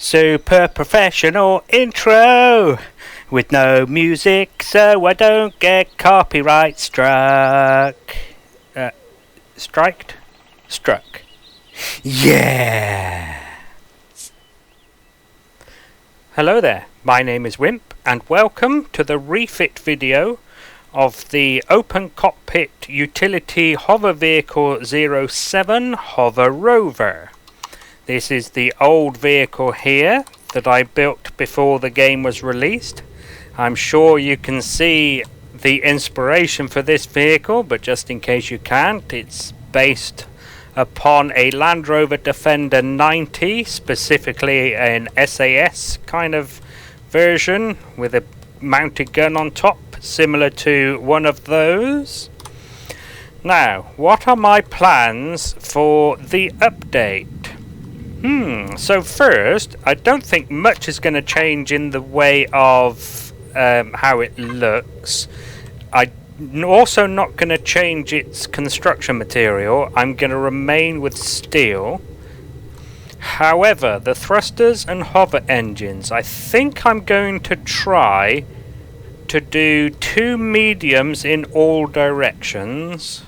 Super professional intro with no music so I don't get copyright struck. Struck. Yeah! Hello there, my name is Wimp and welcome to the refit video of the Open Cockpit Utility Hover Vehicle 07 HoverRover. This is the old vehicle here that I built before the game was released. I'm sure you can see the inspiration for this vehicle, but just in case you can't, it's based upon a Land Rover Defender 90, specifically an SAS kind of version with a mounted gun on top, similar to one of those. Now, what are my plans for the update? So first, I don't think much is going to change in the way of how it looks. I'm also not going to change its construction material. I'm going to remain with steel. However, the thrusters and hover engines, I think I'm going to try to do 2 mediums in all directions.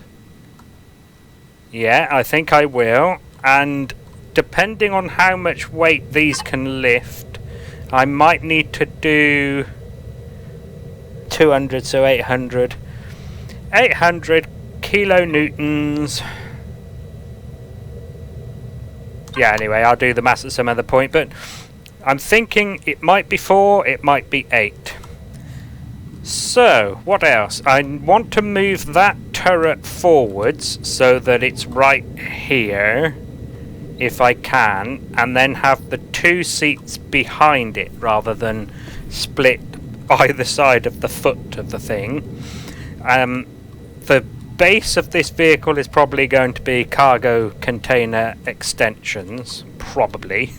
Yeah, I think I will. And depending on how much weight these can lift, I might need to do 200, so 800 kilonewtons. Yeah, anyway, I'll do the maths at some other point, but I'm thinking it might be 4, it might be 8. So, what else? I want to move that turret forwards so that it's right here, if I can, and then have the 2 seats behind it rather than split either side of the foot of the thing. The base of this vehicle is probably going to be cargo container extensions, probably.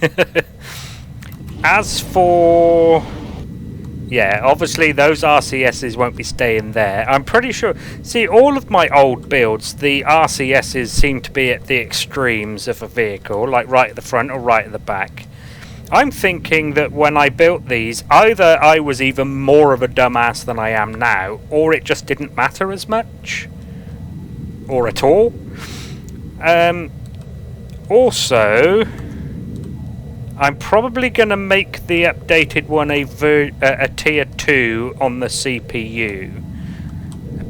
As for... yeah, obviously those RCSs won't be staying there. I'm pretty sure... see, all of my old builds, the RCSs seem to be at the extremes of a vehicle, like right at the front or right at the back. I'm thinking that when I built these, either I was even more of a dumbass than I am now, or it just didn't matter as much. Or at all. Also... I'm probably going to make the updated one a tier 2 on the CPU.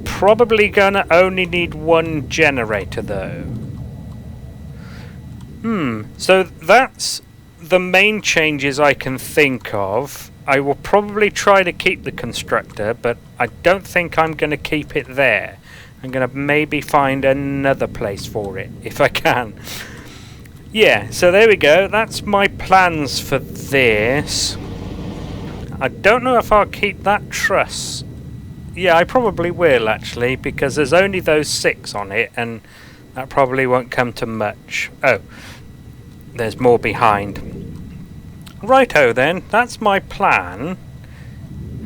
Probably going to only need 1 generator though. So that's the main changes I can think of. I will probably try to keep the constructor, but I don't think I'm going to keep it there. I'm going to maybe find another place for it, if I can. Yeah, so there we go. That's my plans for this. I don't know if I'll keep that truss. Yeah, I probably will, actually, because there's only those 6 on it, and that probably won't come to much. Oh, there's more behind. Righto, then. That's my plan.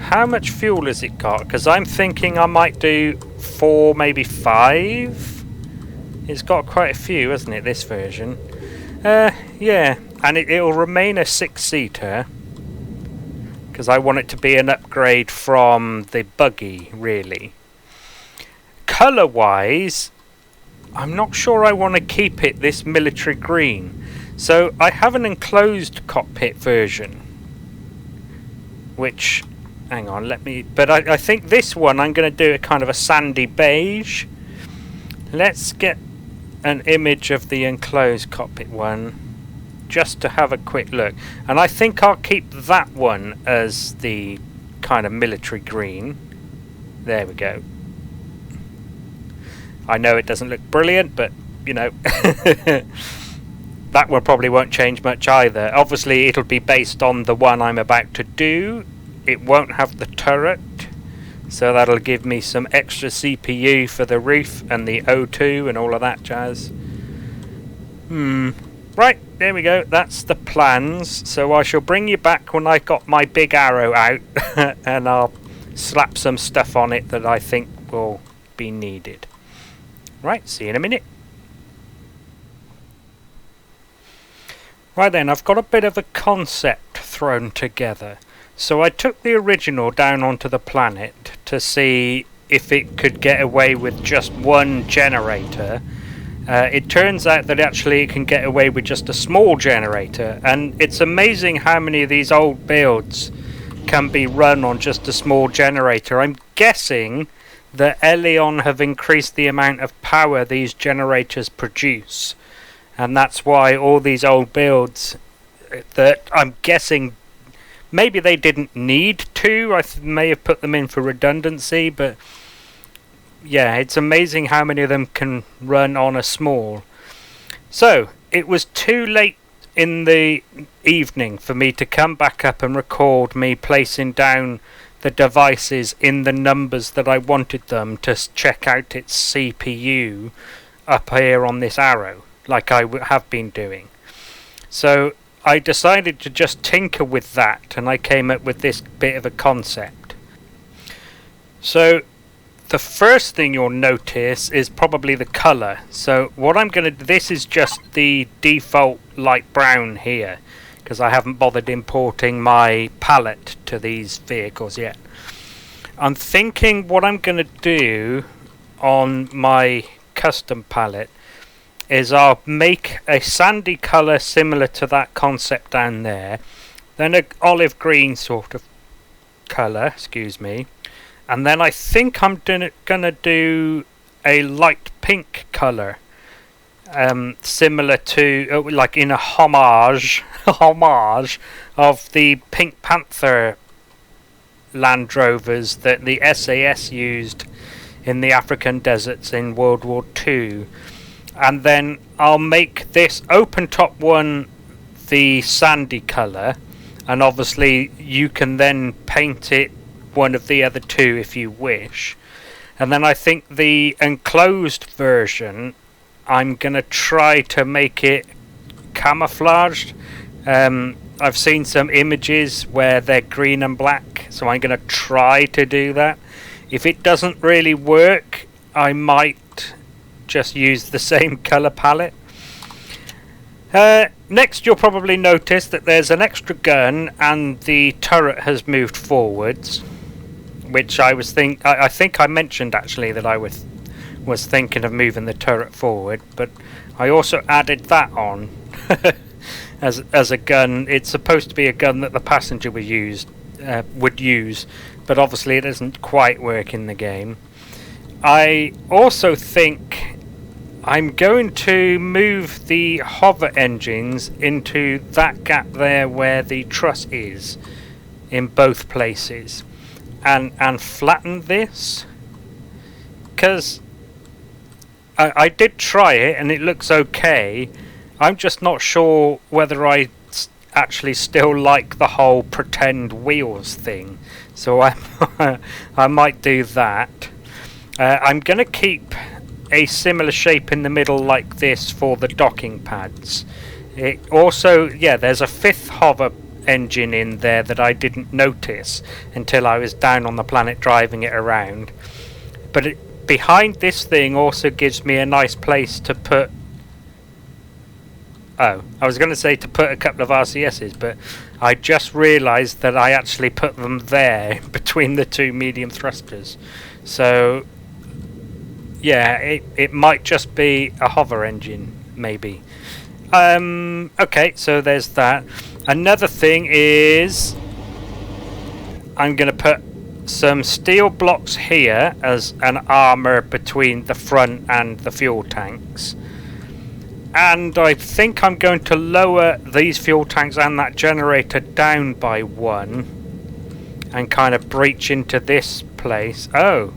How much fuel has it got? Because I'm thinking I might do 4, maybe 5. It's got quite a few, hasn't it, this version? Yeah, and it'll remain a 6-seater because I want it to be an upgrade from the buggy, really. Colour-wise, I'm not sure I want to keep it this military green. So I have an enclosed cockpit version, which, hang on, but I think this one I'm going to do a kind of a sandy beige. Let's get an image of the enclosed cockpit one just to have a quick look, and I think I'll keep that one as the kind of military green. There we go. I know it doesn't look brilliant, but you know, that one probably won't change much either. Obviously it'll be based on the one I'm about to do. It won't have the turret, so that'll give me some extra CPU for the roof and the O2 and all of that jazz. Right, there we go. That's the plans. So I shall bring you back when I got my big arrow out and I'll slap some stuff on it that I think will be needed. Right, see you in a minute. Right then, I've got a bit of a concept thrown together. So I took the original down onto the planet to see if it could get away with just one generator. It turns out that actually it can get away with just a small generator, and it's amazing how many of these old builds can be run on just a small generator. I'm guessing that Elyon have increased the amount of power these generators produce, and that's why all these old builds that I'm guessing maybe they didn't need to, I may have put them in for redundancy, but yeah, it's amazing how many of them can run on a small. So it was too late in the evening for me to come back up and record me placing down the devices in the numbers that I wanted them to check out its CPU up here on this arrow, like I have been doing. So I decided to just tinker with that, and I came up with this bit of a concept. So the first thing you'll notice is probably the colour. So what I'm going to do, this is just the default light brown here, because I haven't bothered importing my palette to these vehicles yet. I'm thinking what I'm going to do on my custom palette is I'll make a sandy colour similar to that concept down there, then an olive green sort of colour, excuse me, and then I think I'm gonna do a light pink colour, similar to like in a homage of the Pink Panther Land Rovers that the SAS used in the African deserts in World War II. And then I'll make this open top one the sandy colour, and obviously you can then paint it one of the other two if you wish. And then I think the enclosed version, I'm going to try to make it camouflaged. I've seen some images where they're green and black, so I'm going to try to do that. If it doesn't really work, I might just use the same colour palette. Next, you'll probably notice that there's an extra gun and the turret has moved forwards, which I think I mentioned actually that I was thinking of moving the turret forward, but I also added that on as a gun. It's supposed to be a gun that the passenger would use, but obviously it doesn't quite work in the game. I also think I'm going to move the hover engines into that gap there where the truss is in both places, and flatten this, because I did try it and it looks okay. I'm just not sure whether I actually still like the whole pretend wheels thing, so I might do that. I'm going to keep a similar shape in the middle like this for the docking pads. It also, yeah, there's a fifth hover engine in there that I didn't notice until I was down on the planet driving it around. But behind this thing also gives me a nice place to put... Oh, I was going to say to put a couple of RCSs, but I just realised that I actually put them there between the two medium thrusters. So yeah, it might just be a hover engine, maybe. Okay, so there's that. Another thing is I'm going to put some steel blocks here as an armour between the front and the fuel tanks. And I think I'm going to lower these fuel tanks and that generator down by one and kind of breach into this place. Oh,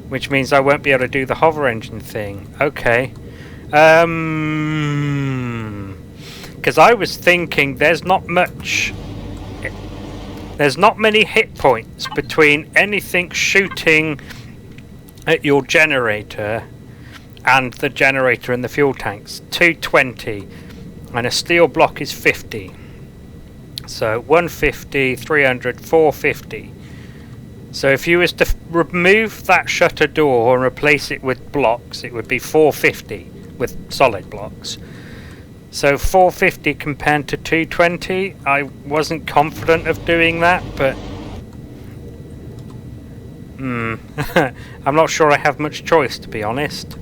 which means I won't be able to do the hover engine thing. Okay. Because I was thinking there's not many hit points between anything shooting at your generator and the generator and the fuel tanks. 220, and a steel block is 50. So 150, 300, 450. So if you was to remove that shutter door and replace it with blocks, it would be 450 with solid blocks. So 450 compared to 220, I wasn't confident of doing that, but I'm not sure I have much choice, to be honest.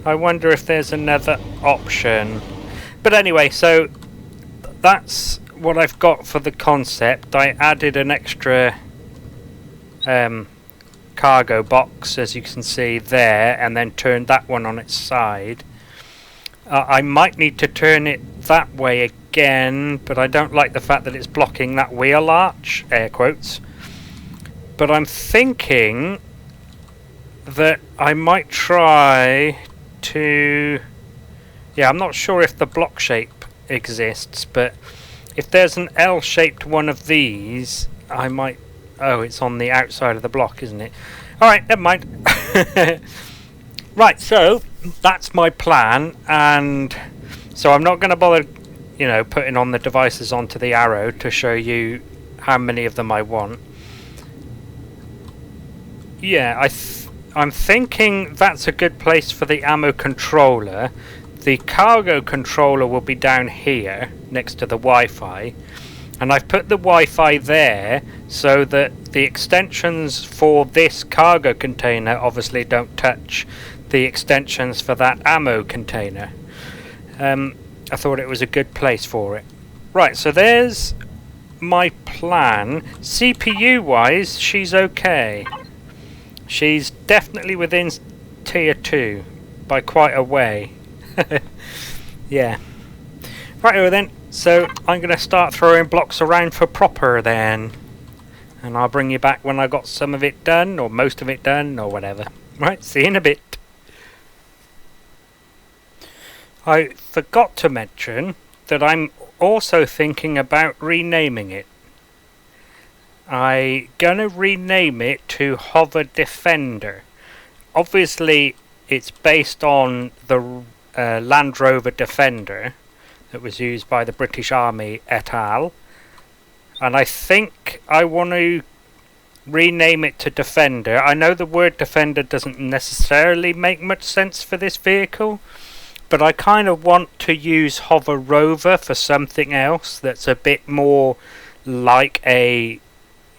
I wonder if there's another option. But anyway, so that's what I've got for the concept. I added an extra cargo box, as you can see there, and then turned that one on its side. I might need to turn it that way again, but I don't like the fact that it's blocking that wheel arch, air quotes. But I'm thinking that I might try to... Yeah, I'm not sure if the block shape exists, but if there's an L-shaped one of these, I might... Oh, it's on the outside of the block, isn't it? Alright, never mind. Right, so that's my plan, and so I'm not going to bother, you know, putting on the devices onto the arrow to show you how many of them I want. Yeah, I'm thinking that's a good place for the ammo controller. The cargo controller will be down here next to the Wi-Fi, and I've put the Wi-Fi there so that the extensions for this cargo container obviously don't touch the extensions for that ammo container. I thought it was a good place for it. Right, so there's my plan. CPU wise, she's okay. She's definitely within tier 2 by quite a way. Yeah. Right then, so I'm going to start throwing blocks around for proper then. And I'll bring you back when I got some of it done, or most of it done, or whatever. Right, see you in a bit. I forgot to mention that I'm also thinking about renaming it. I'm gonna rename it to HoverDefender. Obviously, it's based on the Land Rover Defender that was used by the British Army et al. And I think I want to rename it to Defender. I know the word Defender doesn't necessarily make much sense for this vehicle, but I kind of want to use HoverRover for something else that's a bit more like a,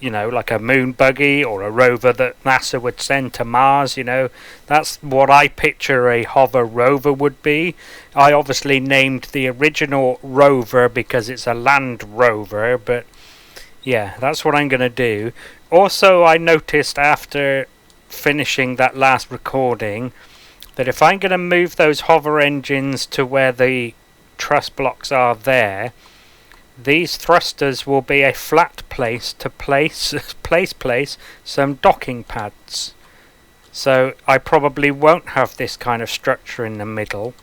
you know, like a moon buggy or a rover that NASA would send to Mars, you know. That's what I picture a HoverRover would be. I obviously named the original rover because it's a Land Rover, but yeah, that's what I'm going to do. Also, I noticed after finishing that last recording that if I'm going to move those hover engines to where the truss blocks are there, these thrusters will be a flat place to place some docking pads. So I probably won't have this kind of structure in the middle.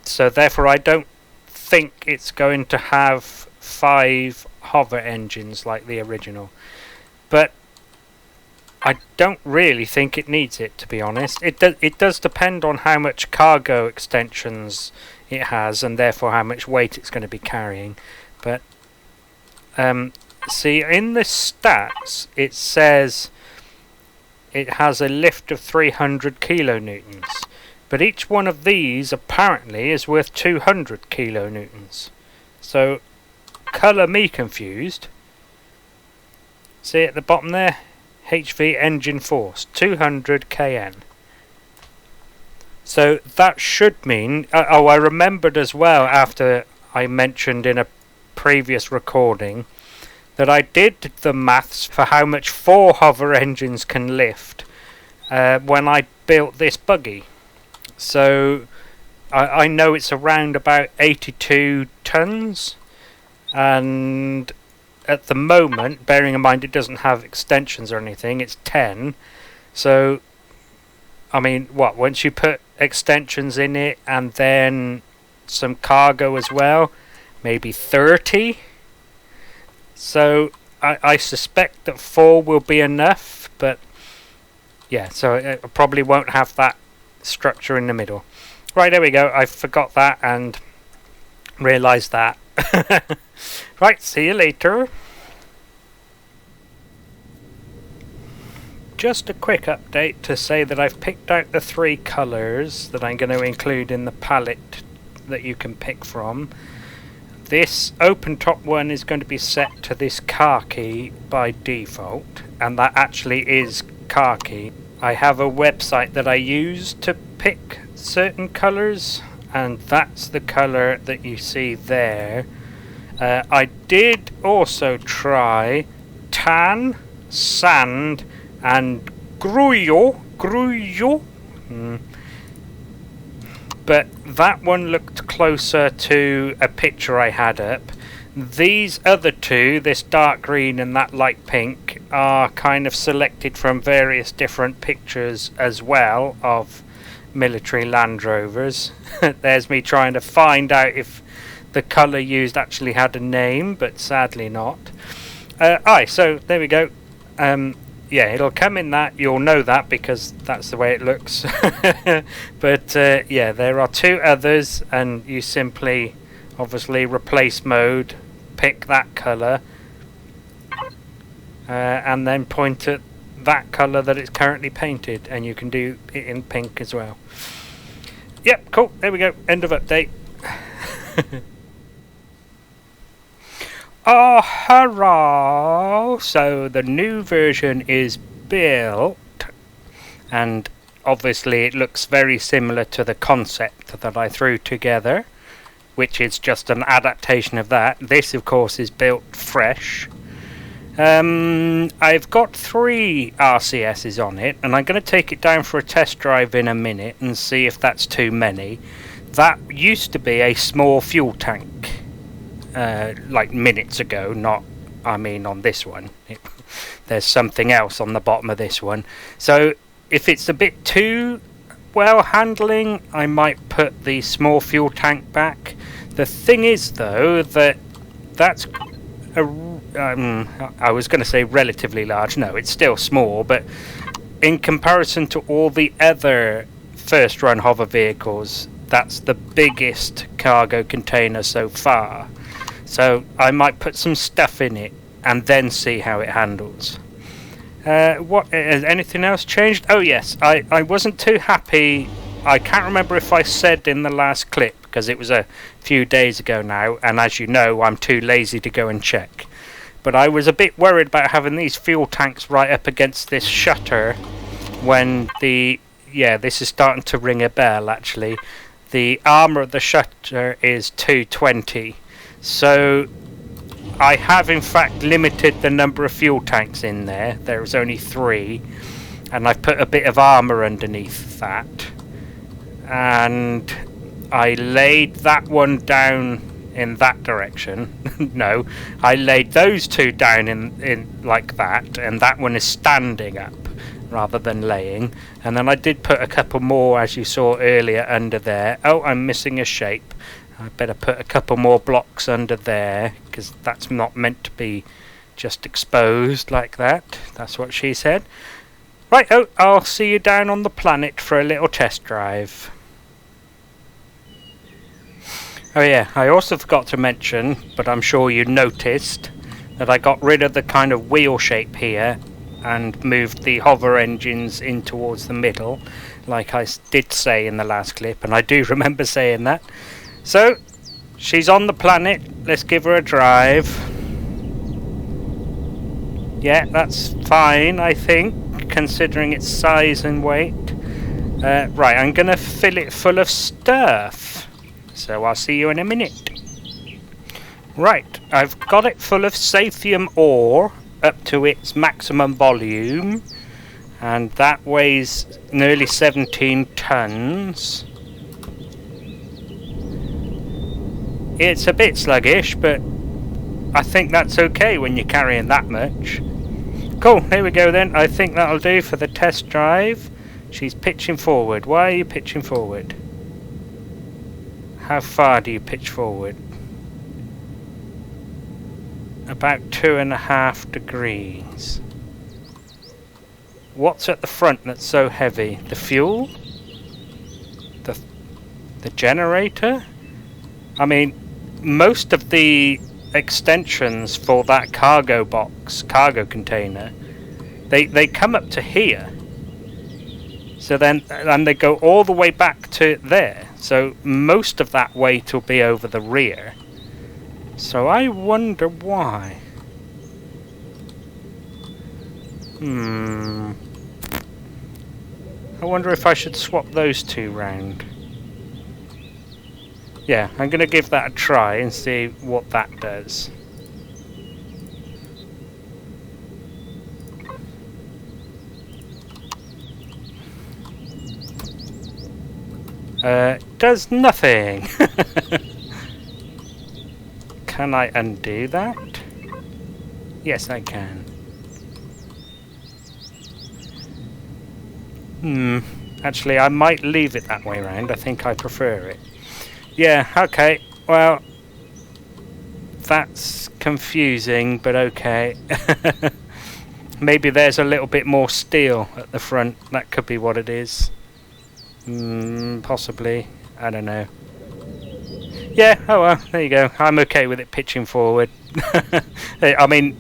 So therefore I don't think it's going to have 5 hover engines like the original. But I don't really think it needs it, to be honest. It does depend on how much cargo extensions it has, and therefore how much weight it's going to be carrying. But see, in the stats it says it has a lift of 300 kilonewtons, but each one of these apparently is worth 200 kilonewtons. So colour me confused. See at the bottom there? HV engine force 200 kN. So that should mean oh, I remembered as well after I mentioned in a previous recording that I did the maths for how much 4 hover engines can lift when I built this buggy. So I know it's around about 82 tons, and at the moment, bearing in mind it doesn't have extensions or anything, it's 10. So, I mean, what, once you put extensions in it and then some cargo as well, maybe 30? So, I suspect that 4 will be enough, but yeah, so it probably won't have that structure in the middle. Right, there we go, I forgot that and realised that. Right, see you later. Just a quick update to say that I've picked out the 3 colours that I'm going to include in the palette that you can pick from. This open top one is going to be set to this khaki by default, and that actually is khaki. I have a website that I use to pick certain colours, and that's the colour that you see there. I did also try tan, sand and gruyot, but that one looked closer to a picture I had up. These other two, this dark green and that light pink, are kind of selected from various different pictures as well of military Land Rovers. There's me trying to find out if the colour used actually had a name, but sadly not. So there we go. Yeah, it'll come in that. You'll know that because that's the way it looks. But yeah, there are two others, and you simply, obviously, replace mode, pick that colour, and then point at that colour that it's currently painted, and you can do it in pink as well. Yep, cool. There we go. End of update. Oh, hurrah! So the new version is built, and obviously it looks very similar to the concept that I threw together, which is just an adaptation of that. This, of course, is built fresh. I've got 3 RCSs on it, and I'm going to take it down for a test drive in a minute and see if that's too many. That used to be a small fuel tank. Like minutes ago, not, I mean, on this one. There's something else on the bottom of this one. So if it's a bit too well handling, I might put the small fuel tank back. The thing is, though, that's I was going to say relatively large. No, it's still small, but in comparison to all the other first run hover vehicles, that's the biggest cargo container so far. So I might put some stuff in it and then see how it handles. What has anything else changed? Oh yes, I wasn't too happy. I can't remember if I said in the last clip, because it was a few days ago now, and as you know, I'm too lazy to go and check. But I was a bit worried about having these fuel tanks right up against this shutter when this is starting to ring a bell actually. The armour of the shutter is 220. So I have in fact limited the number of fuel tanks in there. There's only 3, and I've put a bit of armour underneath that, and I laid that one down in that direction. No, I laid those 2 down in like that, and that one is standing up rather than laying. And then I did put a couple more, as you saw earlier, under there. Oh, I'm missing a shape. I better put a couple more blocks under there, because that's not meant to be just exposed like that. That's what she said. Right, I'll see you down on the planet for a little test drive. Oh yeah, I also forgot to mention, but I'm sure you noticed, that I got rid of the kind of wheel shape here and moved the hover engines in towards the middle, like I did say in the last clip, and I do remember saying that. So, she's on the planet. Let's give her a drive. Yeah, that's fine, I think, considering its size and weight. Right, I'm going to fill it full of stuff. So I'll see you in a minute. Right, I've got it full of Sathium ore up to its maximum volume. And that weighs nearly 17 tons. It's a bit sluggish, but I think that's okay when you're carrying that much. Cool, here we go then. I think that'll do for the test drive. She's pitching forward. Why are you pitching forward? How far do you pitch forward? About 2.5 degrees. What's at the front that's so heavy? The fuel? The generator? I mean, most of the extensions for that cargo box, cargo container, they come up to here. So then, and they go all the way back to there. So most of that weight will be over the rear. So I wonder why. I wonder if I should swap those two round. Yeah, I'm going to give that a try and see what that does. Does nothing. Can I undo that? Yes, I can. Actually, I might leave it that way round. I think I prefer it. Yeah, okay. Well, that's confusing, but okay. Maybe there's a little bit more steel at the front. That could be what it is. Possibly. I don't know. Yeah, oh well, there you go. I'm okay with it pitching forward. I mean,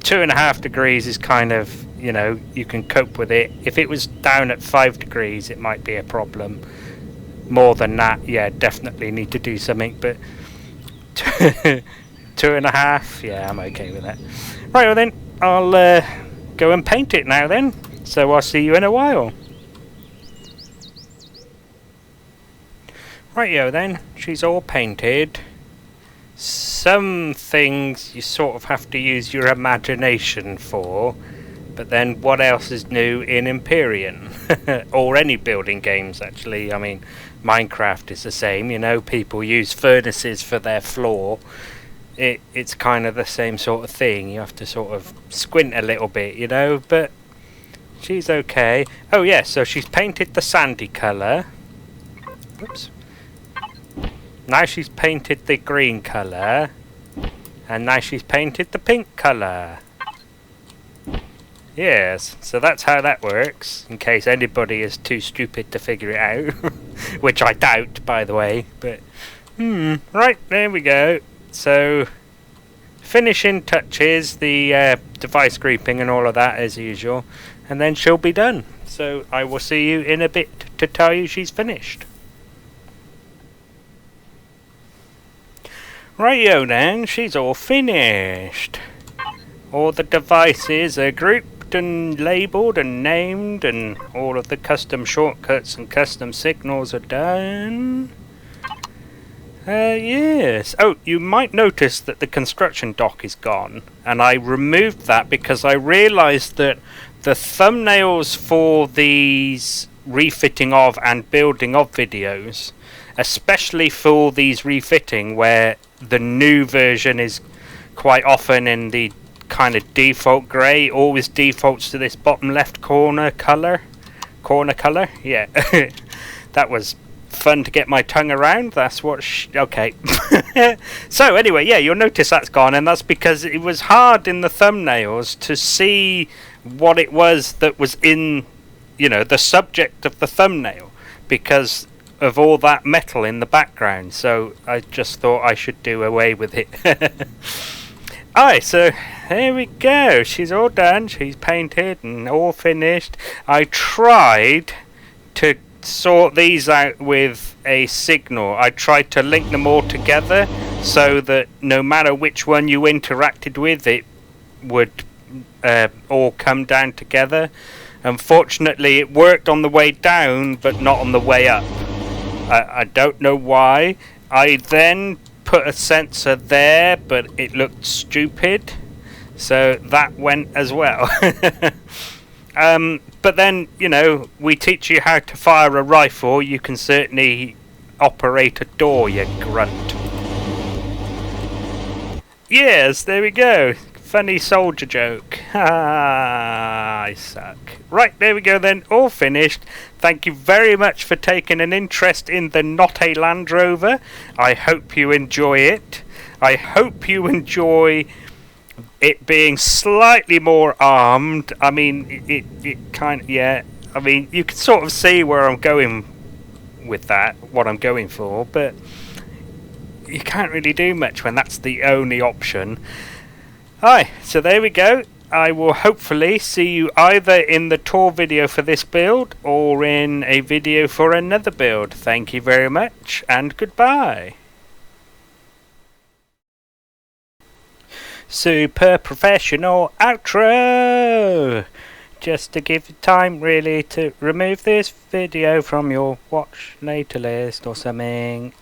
2.5 degrees is kind of, you know, you can cope with it. If it was down at 5 degrees, it might be a problem. More than that, yeah, definitely need to do something, but 2.5, yeah, I'm okay with that. Right, well then, I'll go and paint it now then. So I'll see you in a while. Rightio then, she's all painted. Some things you sort of have to use your imagination for, but then what else is new in Empyrion? Or any building games actually. I mean, Minecraft is the same, you know, people use furnaces for their floor. It's kind of the same sort of thing. You have to sort of squint a little bit, you know, but she's okay. Oh yeah, so she's painted the sandy colour. Oops. Now she's painted the green colour, and now she's painted the pink colour. Yes, so that's how that works, in case anybody is too stupid to figure it out. Which I doubt, by the way, but... right, there we go. So, finishing touches, the device grouping and all of that as usual, and then she'll be done. So, I will see you in a bit to tell you she's finished. Rightio then, she's all finished. All the devices are grouped and labelled and named, and all of the custom shortcuts and custom signals are done. Yes. Oh, you might notice that the construction dock is gone, and I removed that because I realised that the thumbnails for these refitting of and building of videos, especially for these refitting where the new version is quite often in the kind of default grey, always defaults to this bottom left corner colour. Yeah. That was fun to get my tongue around. That's what okay. So anyway, yeah, you'll notice that's gone, and that's because it was hard in the thumbnails to see what it was that was in, you know, the subject of the thumbnail, because of all that metal in the background. So I just thought I should do away with it. Alright, so there we go. She's all done. She's painted and all finished. I tried to sort these out with a signal. I tried to link them all together so that no matter which one you interacted with, it would all come down together. Unfortunately, it worked on the way down, but not on the way up. I don't know why. I then put a sensor there, but it looked stupid, so that went as well. But then, you know, we teach you how to fire a rifle. You can certainly operate a door, you grunt. Yes, there we go. Funny soldier joke. I suck. Right, there we go then, all finished. Thank you very much for taking an interest in the Not a Land Rover. I hope you enjoy it. I hope you enjoy it being slightly more armed. I mean, it kind of, yeah. I mean, you can sort of see where I'm going with that, what I'm going for, but you can't really do much when that's the only option. Hi, so there we go. I will hopefully see you either in the tour video for this build or in a video for another build. Thank you very much and goodbye. Super professional outro! Just to give you time really to remove this video from your watch later list or something.